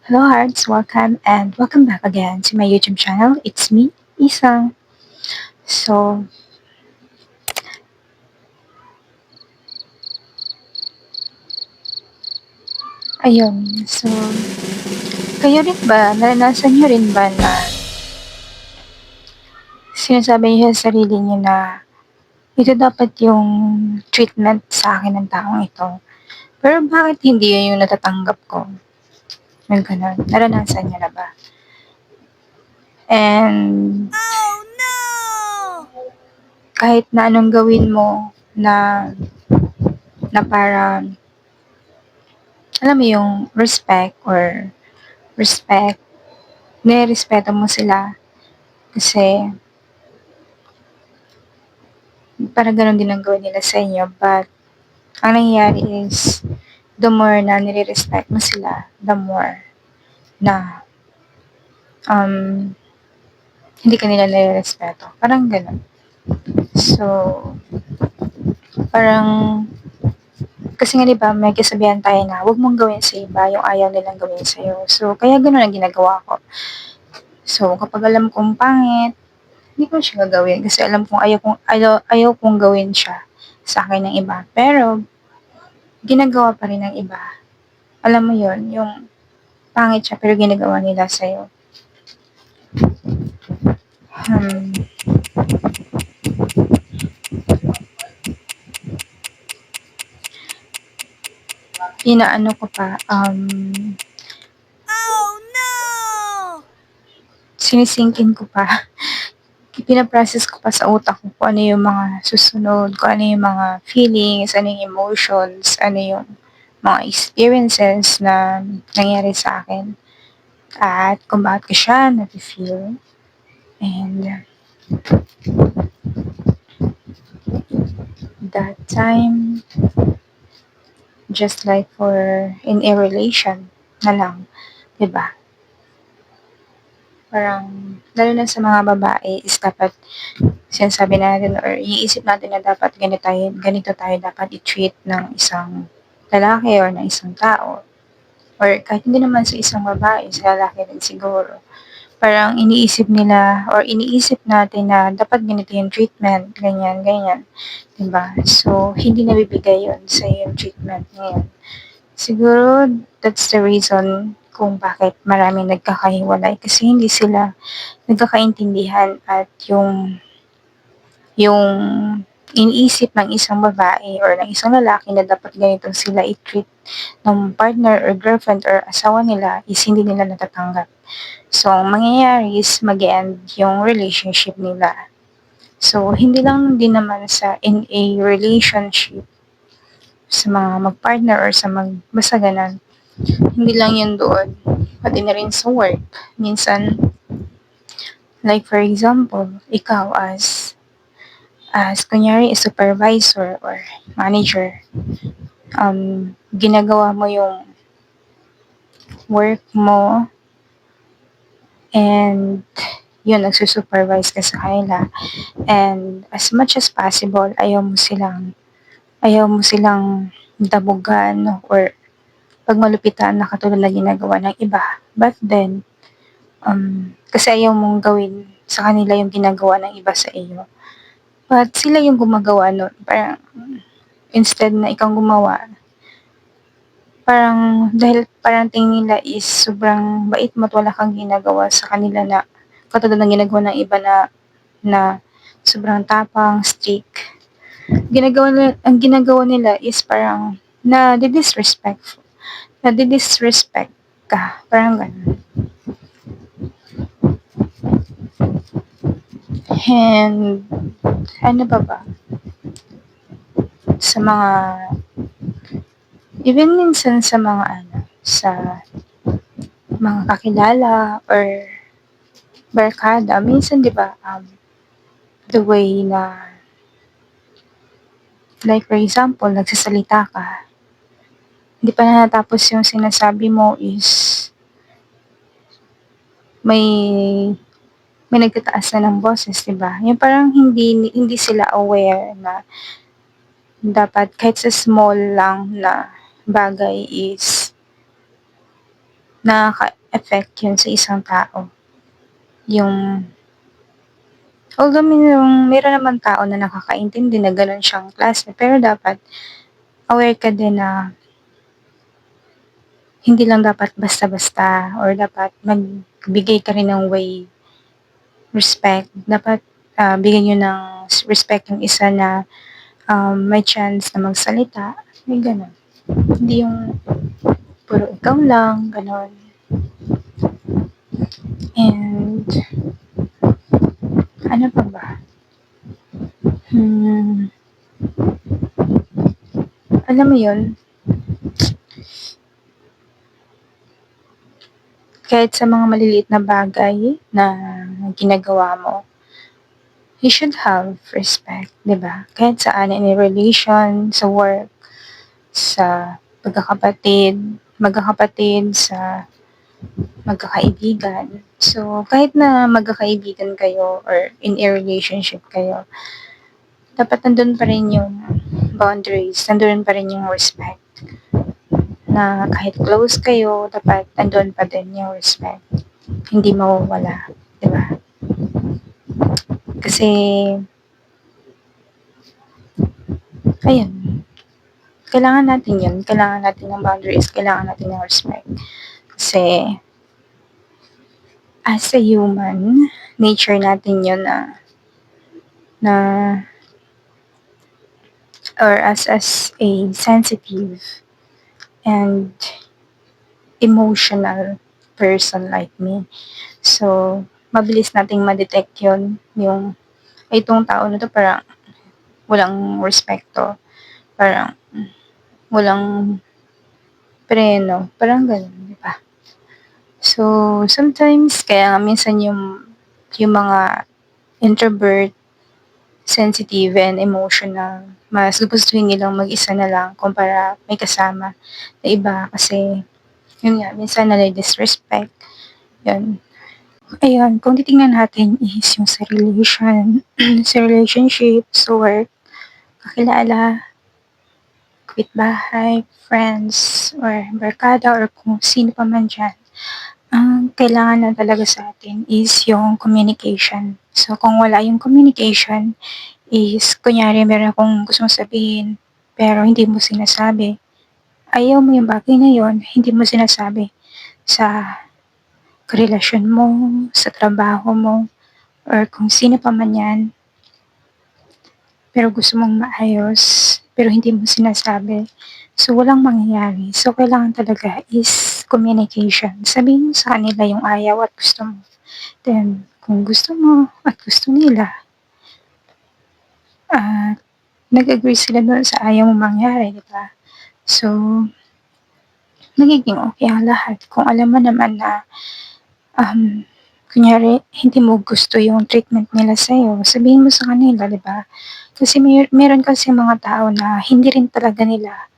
Hello hearts, welcome and welcome back again to my YouTube channel. It's me, Isang. So, ayun. So, kayo rin ba, naranasan nyo rin ba na sinasabi niyo sa sarili niyo na ito dapat yung treatment sa akin ng taong ito. Pero bakit hindi yun yung natatanggap ko? Yung ganun. Naranasan niyo na ba? And Oh no! kahit na anong gawin mo na para alam mo yung respect, nirerespeto mo sila kasi parang gano'n din ang gawin nila sa inyo but ang nangyayari is the more na nire-respect mo sila, the more na um, hindi ka nila nire-respeto. Parang gano'n. So, parang kasi nga 'di ba may kasabihan tayo na huwag mong gawin sa iba yung ayaw nilang gawin sa'yo. So, kaya gano'n ang ginagawa ko. So, kapag alam kong pangit, hindi ko siya gagawin kasi alam kong ayaw kong gawin siya sa akin ng iba. Pero ginagawa pa rin ng iba. Alam mo yon yung pangit siya pero ginagawa nila sa'yo. Hmm, inaano ko pa, Oh no! sinisinkin ko pa, pinaprocess ko pa sa utak ko kung ano yung mga susunod, kung ano yung mga feelings, ano yung emotions, ano yung mga experiences na nangyari sa akin at kung bakit ko siya nafe-feel. And that time, just like for in a relation na lang, 'di ba? Parang lalo na sa mga babae is dapat sinasabi natin or iniisip natin na dapat ganito tayo dapat i-treat ng isang lalaki or ng isang tao. Or kahit hindi naman sa isang babae, sa lalaki rin siguro. Parang iniisip nila or iniisip natin na dapat ganito yung treatment, ganyan, ganyan. 'Di ba? So, hindi nabibigay yun sa yung treatment ngayon. Siguro that's the reason kung bakit maraming nagkakahiwalay kasi hindi sila nagkakaintindihan at yung iniisip ng isang babae or ng isang lalaki na dapat ganito sila i-treat ng partner or girlfriend or asawa nila is hindi nila natatanggap. So, ang mangyayari is mag-end yung relationship nila. So, hindi lang din naman sa in a relationship sa mga mag-partner or sa basta ganun. Hindi lang yun doon, pati na rin sa work. Minsan, like for example, ikaw as kunyari a supervisor or manager, ginagawa mo yung work mo and yun, nagsusupervise ka sa kanila. And as much as possible, ayaw mo silang dabugan or pagmalupitan na katulad na ginagawa ng iba. But then, kasi ayaw mong gawin sa kanila yung ginagawa ng iba sa iyo. But sila yung gumagawa nun. Parang instead na ikaw gumawa, dahil parang tingin nila is sobrang bait mo at wala kang ginagawa sa kanila na katulad ng ginagawa ng iba na sobrang tapang, strict. Ang ginagawa nila is parang na-disrespect ka. Parang ganun. And ano pa ba? Sa mga even minsan sa mga sa mga kakilala or barkada, minsan 'di ba, the way na like for example, nagsasalita ka, hindi pa natapos yung sinasabi mo is may may nagtataas na ng boses, 'di ba? Yung parang hindi hindi sila aware na dapat kahit sa small lang na bagay is nakaka-affect yun sa isang tao. Although meron naman tao na nakakaintindi na gano'n siyang klase, pero dapat aware ka din na hindi lang dapat basta-basta or dapat magbigay ka rin ng respect. Dapat, bigyan niyo ng respect yung isa na, may chance na magsalita, may gano'n. Hindi yung puro ikaw lang, gano'n. And ano pa ba? Alam mo yun, kahit sa mga maliliit na bagay na ginagawa mo, you should have respect, 'di ba? Kahit saan, in a relation, sa work, sa magkakapatid, sa magkakaibigan. So, kahit na magkakaibigan kayo or in a relationship kayo, dapat nandun pa rin yung boundaries, nandun pa rin yung respect. Na kahit close kayo, dapat nandun pa din yung respect. Hindi mawawala, 'di ba? Kasi ayun, kailangan natin 'yun, kailangan natin ng boundaries, kailangan natin ng respect. Kasi as a human, nature natin 'yun na or as a sensitive and emotional person like me. So, mabilis nating ma-detect 'yun, yung, ay, itong tao na 'to parang walang respeto, parang walang preno, parang gano'n, 'di ba? So, sometimes kaya nga minsan yung mga introvert, sensitive, and emotional, mas gugustuhin nilang mag-isa na lang kumpara may kasama na iba kasi yun nga, minsan nadi-disrespect, yun. Ayun, kung titingnan natin is yung sa sa relationship, sa work, kakilala, kapitbahay, friends, or barkada, or kung sino pa man diyan, ang kailangan lang talaga sa atin is yung communication. So, kung wala yung communication is kunyari meron akong gustong sabihin pero hindi mo sinasabi, ayaw mo yung bagay na yun, hindi mo sinasabi sa karelasyon mo, sa trabaho mo, or kung sino pa man yan, pero gusto mong maayos, pero hindi mo sinasabi. So, walang mangyayari. So, kailangan talaga is communication. Sabihin mo sa kanila yung ayaw at gusto mo. Then, kung gusto mo at gusto nila, at nag-agree sila doon sa ayaw mong mangyari, di ba? So, magiging okay ang lahat. Kung alam mo naman na, kunyari, hindi mo gusto yung treatment nila sa'yo, sabihin mo sa kanila, di ba? Kasi meron kasi mga tao na hindi rin talaga nila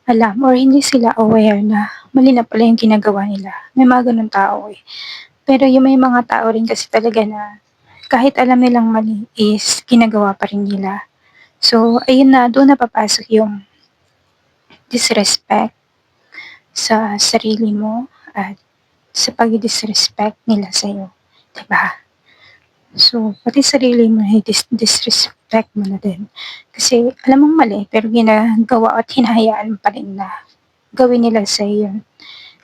alam or hindi sila aware na mali na pala yung ginagawa nila. May mga gano'ng tao eh. Pero yung may mga tao rin kasi talaga na kahit alam nilang mali is ginagawa pa rin nila. So, ayun na, doon na papasok yung disrespect sa sarili mo at sa pag-disrespect nila sa'yo. Diba? So, pati sarili mo disrespect mo na din. Kasi alam mong mali, pero ginagawa at hinahayaan mo pa rin na gawin nila sa'yo yun.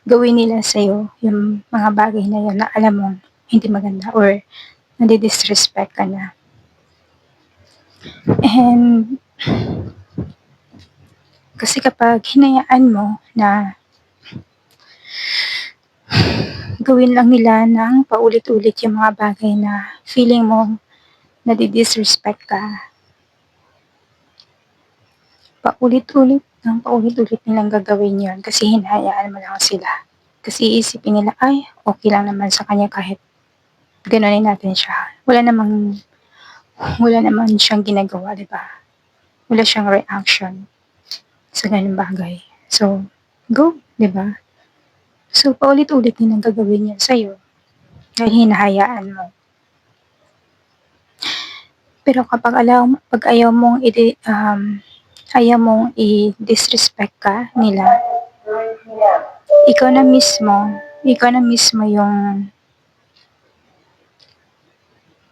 Gawin nila sa'yo yung mga bagay na yun na alam mong hindi maganda or nadi-disrespect ka na. And kasi kapag hinayaan mo na gawin lang nila ng paulit-ulit yung mga bagay na feeling mo nadi-disrespect ka, paulit-ulit nilang gagawin yun kasi hinahayaan mo lang sila. Kasi iisipin nila, ay, okay lang naman sa kanya kahit ganunin natin siya. Wala naman siyang ginagawa, di ba? Wala siyang reaction sa ganung bagay. So, go, di ba? So, paulit-ulit nilang gagawin yan sa'yo dahil hinahayaan mo. Pero kapag ayaw mong i-disrespect ka nila, ikaw na mismo ikaw na mismo yung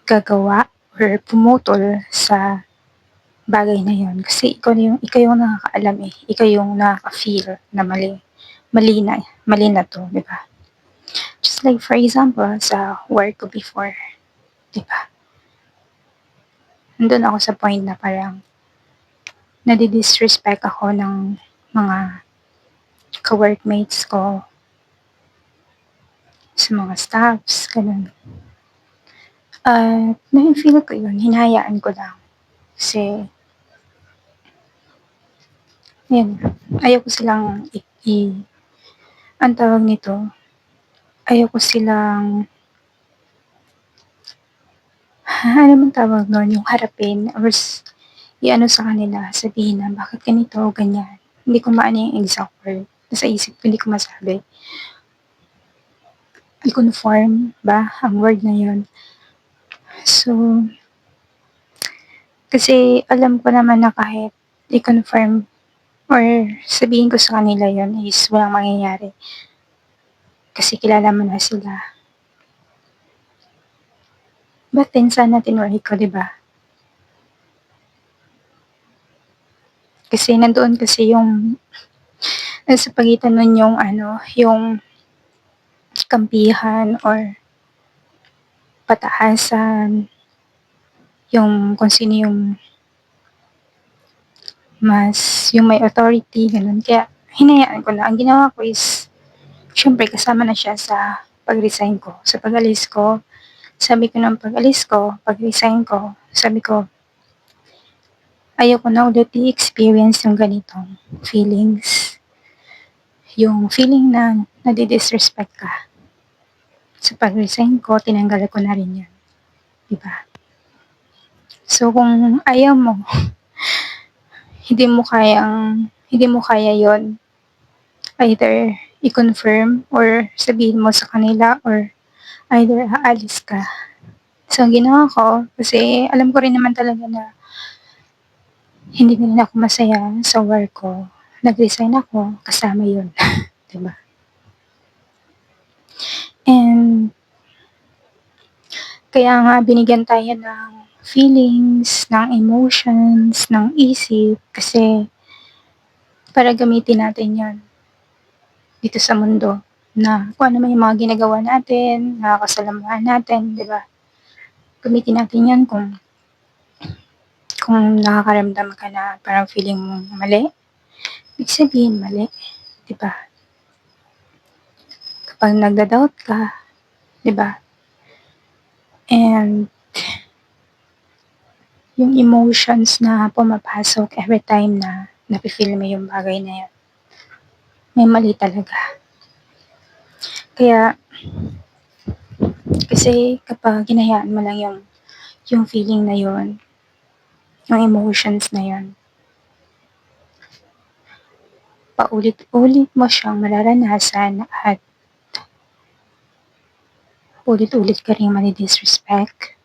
gagawa or pumutol sa bagay na yun. Kasi ikaw yung nakakaalam eh. Ikaw yung nakaka-feel na mali na to, di ba? Just like for example, sa work ko before, di ba? Nandun ako sa point na parang nadi-disrespect ako ng mga ka-workmates ko, sa mga staffs, ganun. At na-feel ko yun, hinahayaan ko lang. Kasi, yun, ayaw ko silang ang tawag nito, ayaw ko silang, ano bang tawag nun, yung harapin or i-ano sa kanila, sabihin na bakit ganito, ganyan. Hindi ko maano yung exact word. Nasa isip ko, hindi ko masabi. I-conform ba ang word na yun? So, kasi alam ko naman na kahit i-confirm or sabihin ko sa kanila yun is walang mangyayari. Kasi kilala mo na sila. But then, sana tinry ko, di ba? Kasi nandoon kasi yung nasa pagitan nun yung ano, yung kampihan or pataasan, yung kung sino yung yung may authority, ganun. Kaya, hinayaan ko na. Ang ginawa ko is, syempre, kasama na siya sa pag-resign ko. Sa pag-alis ko, sabi ko ng pag-alis ko, pag-resign ko, sabi ko, ayoko na ulit i-experience yung ganitong feelings. Yung feeling na nadi-disrespect ka. Sa pag-resign ko, tinanggal ko na rin yan. Diba? So, kung ayaw mo, hindi mo kaya yon, either i-confirm or sabihin mo sa kanila or either aalis ka. So, ang ginawa ko, kasi alam ko rin naman talaga na hindi na rin ako masaya sa work ko. Nag-resign ako, kasama yun. Diba? And, kaya nga binigyan tayo ng feelings, ng emotions, ng isip, kasi para gamitin natin yan dito sa mundo na kung ano man yung mga ginagawa natin, nakakasalamuhan natin, di ba? Gamitin natin yan kung nakakaramdam ka na parang feeling mo mali, ibig sabihin mali, di ba? Kapag nagda-doubt ka, di ba? And yung emotions na pumapasok every time na nafe-feel mo yung bagay na yun, may mali talaga. Kaya, kasi kapag hinayaan mo lang yung feeling na yun, yung emotions na yun, paulit-ulit mo siyang mararanasan at ulit-ulit ka rin mani-disrespect.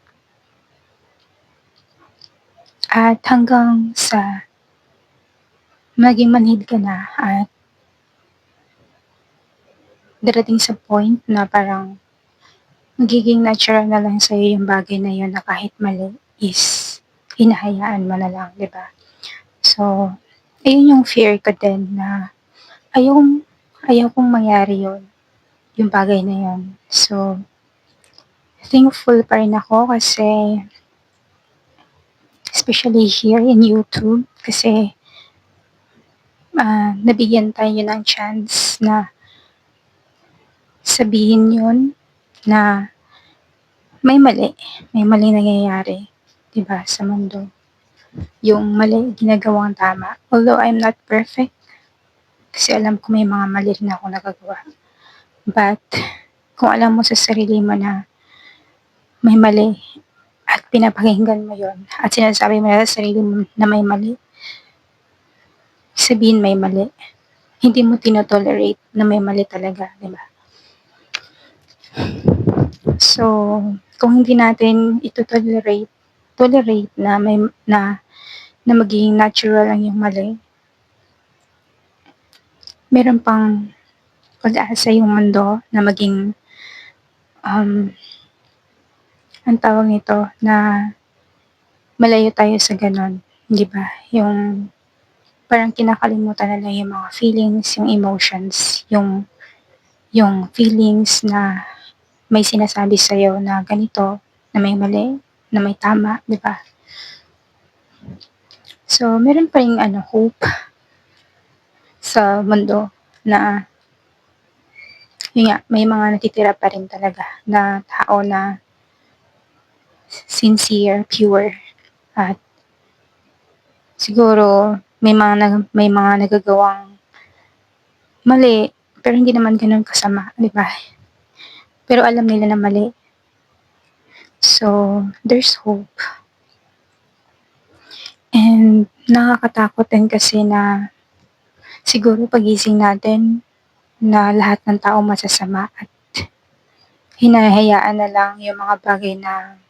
At hanggang sa maging manhid ka na at darating sa point na parang magiging natural na lang sa'yo yung bagay na yun na kahit mali is hinahayaan mo na lang, di ba? So, ayun yung fear ko din na ayaw kong mangyari yun, yung bagay na yun. So, thankful pa rin ako kasi especially here in YouTube kasi nabigyan tayo ng chance na sabihin yun na may mali nangyayari, 'di ba, sa mundo. Yung mali ginagawang tama. Although I'm not perfect, kasi alam ko may mga mali rin ako nagagawa. But, kung alam mo sa sarili mo na may mali at pinapakinggan mo yon at sinasabi mo sa sarili mo na may mali, sabihin may mali. Hindi mo tinotolerate na may mali talaga, di ba? So, kung hindi natin tolerate na magiging natural lang yung mali, meron pang pag-asa yung mundo na maging, ang tawag nito, na malayo tayo sa gano'n, 'di ba? Yung parang kinakalimutan na lang yung mga feelings, yung emotions, yung feelings na may sinasabi sa'yo na ganito, na may mali, na may tama, 'di ba? So, meron pa ring hope sa mundo na yun nga, may mga natitira pa rin talaga na tao na sincere, pure, at siguro may mga nagagawang mali, pero hindi naman gano'n kasama, 'di ba? Pero alam nila na mali. So, there's hope. And nakakatakot din kasi na siguro paggising natin na lahat ng tao masasama at hinahayaan na lang yung mga bagay na,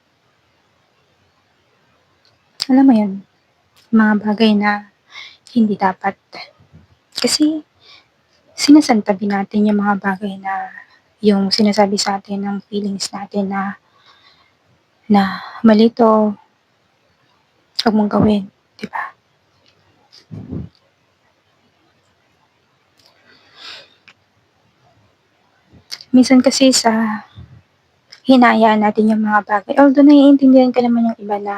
alam mo yun, mga bagay na hindi dapat. Kasi sinasantabi natin yung mga bagay na yung sinasabi sa atin ng feelings natin na mali 'to, 'wag mong gawin, 'di ba? Minsan kasi sa hinahayaan natin yung mga bagay, although naiintindihan ko naman yung iba na,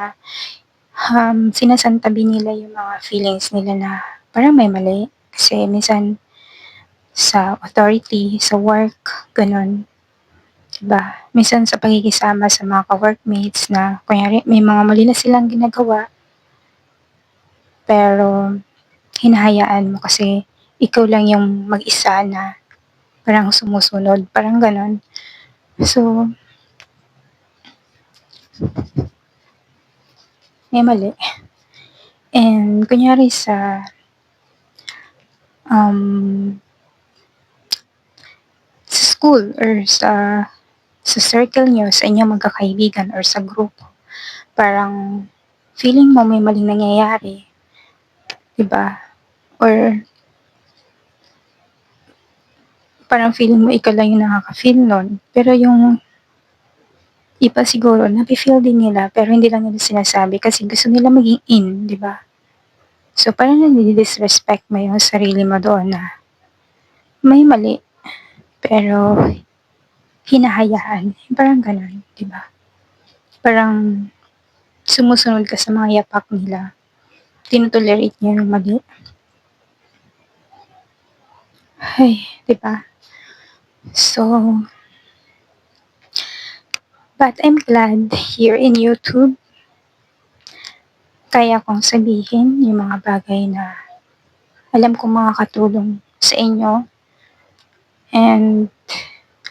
sinasantabi nila yung mga feelings nila na parang may mali. Kasi minsan sa authority, sa work, gano'n, 'di ba? Minsan sa pakikisama sa mga ka-workmates na kunyari may mga mali na silang ginagawa, pero hinahayaan mo kasi ikaw lang yung mag-isa na parang sumusunod, parang gano'n. So, may mali. And kunyari um, sa school or sa circle niyo, sa inyong magkakaibigan or sa grupo, parang feeling mo may maling nangyayari, 'di ba? Or parang feeling mo ikaw lang yung nakaka-feel nun, pero yung iba siguro nafi-feel din nila pero hindi lang nila sinasabi kasi gusto nila maging in, 'di ba? So, parang nadi-disrespect mo yung sarili mo doon na may mali, pero hinahayaan, parang gano'n, 'di ba? Parang sumusunod ka sa mga yapak nila, tino-tolerate niyo yung mali. Ay, 'di ba? So, but I'm glad here in YouTube, kaya kong sabihin yung mga bagay na alam kong makakatulong sa inyo, and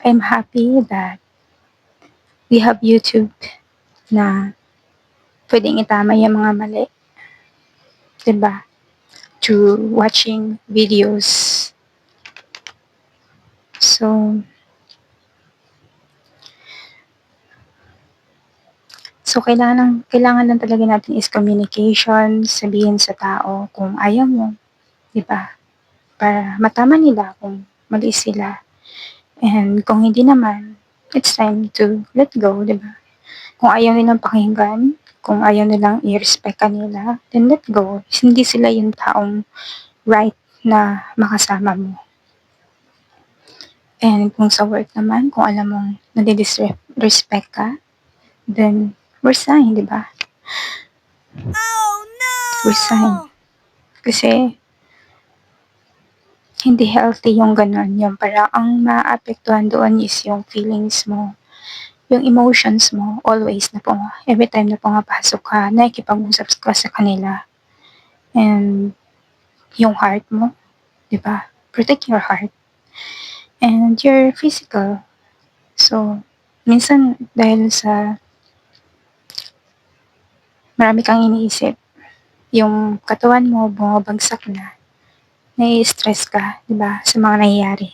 I'm happy that we have YouTube na puwedeng itama yung mga mali, 'di ba? Through watching videos. So, kailangan lang talaga natin is communication, sabihin sa tao kung ayaw mo, 'di ba? Para matama nila kung mali sila, and kung hindi naman, it's time to let go, 'di ba? Kung ayaw nilang pakinggan, kung ayaw nilang i-respect ka nila, then let go. Hindi sila yung taong right na makasama mo. And kung sa work naman, kung alam mong nadi-disrespect ka, then resign, 'di ba? Oh Resign. no! Kasi hindi healthy yung gano'n, yung parang ang maaapektuhan doon is yung feelings mo, yung emotions mo always na every time na pumapasok ka, nakikipag-usap ka sa kanila, and yung heart mo, 'di ba? Protect your heart and your physical. So, minsan dahil sa marami kang iniisip, yung katawan mo bumabagsak na, nai-stress ka, 'di ba, sa mga nangyayari.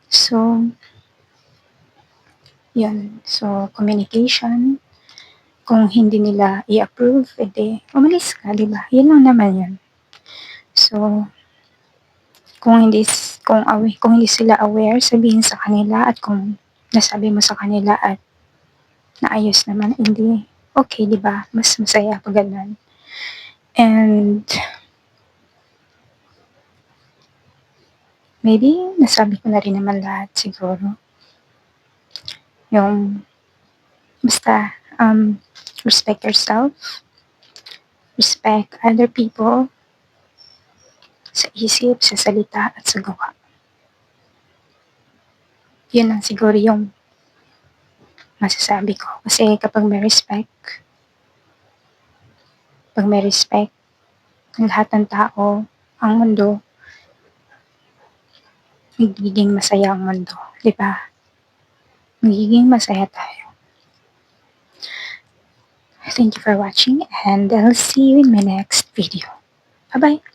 So, yun. So, communication, kung hindi nila i-approve, edi umalis ka, 'di ba? Yun lang naman yun. So, kung hindi Kung hindi sila aware, sabihin sa kanila, at kung nasabi mo sa kanila at naayos naman, hindi okay, 'di ba? Mas masaya pag gano'n. And maybe nasabi ko na rin naman lahat siguro. Yung basta, respect yourself, respect other people, sa isip, sa salita, at sa gawa. Yun lang siguro yung masasabi ko. Kasi kapag may respect, ng lahat ng tao, ang mundo, magiging masaya ang mundo, 'di ba? Magiging masaya tayo. Thank you for watching, and I'll see you in my next video. Bye-bye!